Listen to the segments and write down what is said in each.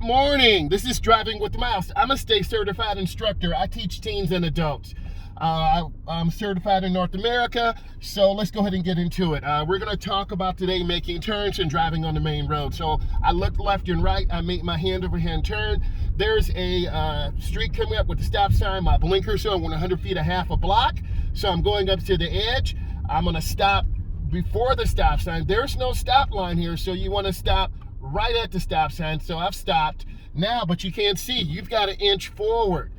morning. This is Driving with Miles. I'm a state certified instructor. I teach teens and adults. I'm certified in North America, so let's go ahead and get into it. We're going to talk about today making turns and driving on the main road. So I look left and right. I make my hand-over-hand turn. There's a street coming up with a stop sign. My blinkers on 100 feet, a half a block. So I'm going up to the edge. I'm going to stop before the stop sign. There's no stop line here, so you want to stop right at the stop sign. So I've stopped now, but you can't see. You've got to inch forward.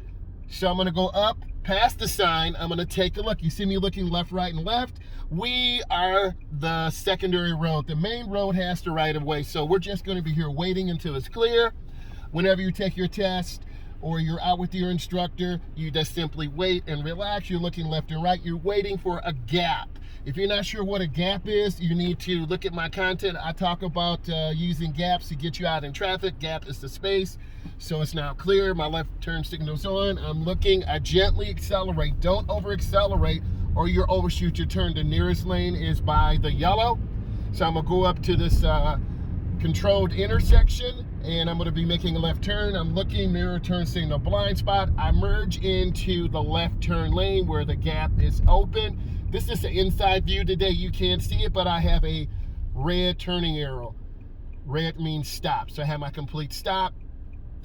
So I'm going to go up past the sign. I'm going to take a look. You see me looking left, right, and left. We are the secondary road. The main road has the right of way. So we're just going to be here waiting until it's clear. Whenever you take your test or you're out with your instructor, you just simply wait and relax. You're looking left and right. You're waiting for a gap. If you're not sure what a gap is, you need to look at my content. I talk about using gaps to get you out in traffic. Gap is the space. So it's now clear. My left turn signal's on. I'm looking. I gently accelerate. Don't over accelerate or you'll overshoot your turn. The nearest lane is by the yellow. So I'm gonna go up to this controlled intersection and I'm going to be making a left turn. I'm looking, mirror turn signal, blind spot. I merge into the left turn lane where the gap is open. This is an inside view today. You can't see it, but I have a red turning arrow. Red means stop. So I have my complete stop.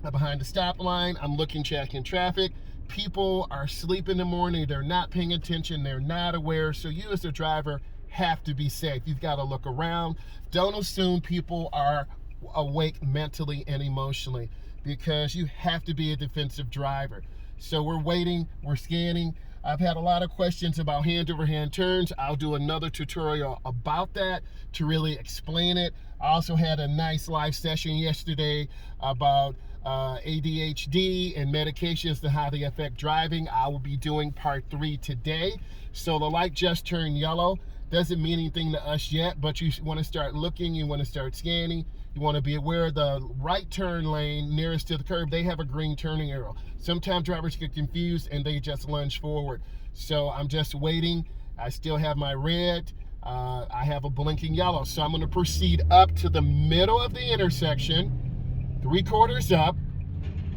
I'm behind the stop line. I'm looking, checking traffic. People are asleep in the morning. They're not paying attention. They're not aware. So you as a driver have to be safe. You've got to look around. Don't assume people are awake mentally and emotionally, because you have to be a defensive driver. So we're waiting, we're scanning. I've had a lot of questions about hand-over-hand turns. I'll do another tutorial about that to really explain it. I also had a nice live session yesterday about ADHD and medications and how they affect driving. I will be doing part 3 today. So the light just turned yellow. Doesn't mean anything to us yet, but you want to start looking, you want to start scanning. You want to be aware of the right turn lane nearest to the curb. They have a green turning arrow. Sometimes drivers get confused and they just lunge forward. So I'm just waiting. I still have my red. I have a blinking yellow. So I'm going to proceed up to the middle of the intersection, 3/4 up,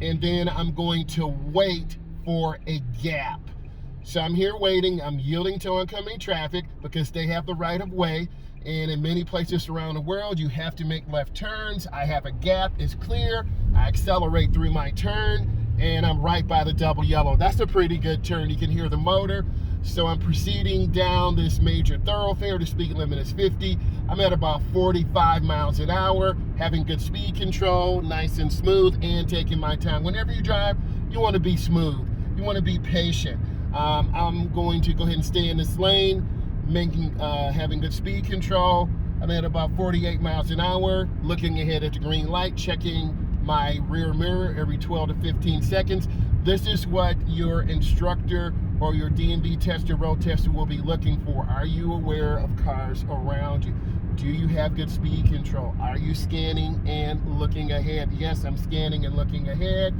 and then I'm going to wait for a gap. So I'm here waiting. I'm yielding to oncoming traffic because they have the right of way. And in many places around the world, you have to make left turns. I have a gap, it's clear. I accelerate through my turn and I'm right by the double yellow. That's a pretty good turn. You can hear the motor. So I'm proceeding down this major thoroughfare. The speed limit is 50. I'm at about 45 miles an hour, having good speed control, nice and smooth, and taking my time. Whenever you drive, you want to be smooth. You want to be patient. I'm going to go ahead and stay in this lane, having good speed control. I'm at about 48 miles an hour, looking ahead at the green light, checking my rear mirror every 12 to 15 seconds. This is what your instructor or your DMV tester, road tester will be looking for. Are you aware of cars around you? Do you have good speed control? Are you scanning and looking ahead? Yes, I'm scanning and looking ahead.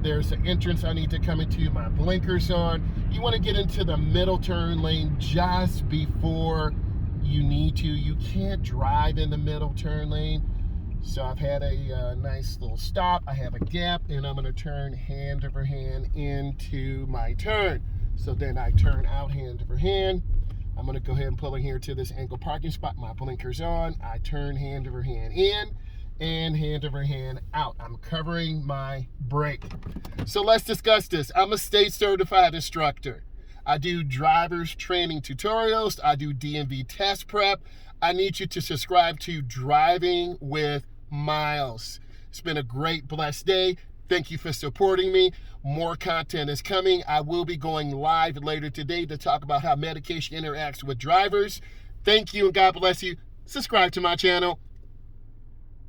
There's an entrance I need to come into, my blinkers on. You want to get into the middle turn lane just before you need to. You can't drive in the middle turn lane. So I've had a nice little stop. I have a gap and I'm going to turn hand over hand into my turn. So then I turn out hand over hand. I'm going to go ahead and pull in here to this angle parking spot. My blinkers on. I turn hand over hand in and hand over hand out. I'm covering my brake. So let's discuss this. I'm a state certified instructor. I do driver's training tutorials. I do DMV test prep. I need you to subscribe to Driving with Miles. It's been a great, blessed day. Thank you for supporting me. More content is coming. I will be going live later today to talk about how medication interacts with drivers. Thank you and God bless you. Subscribe to my channel.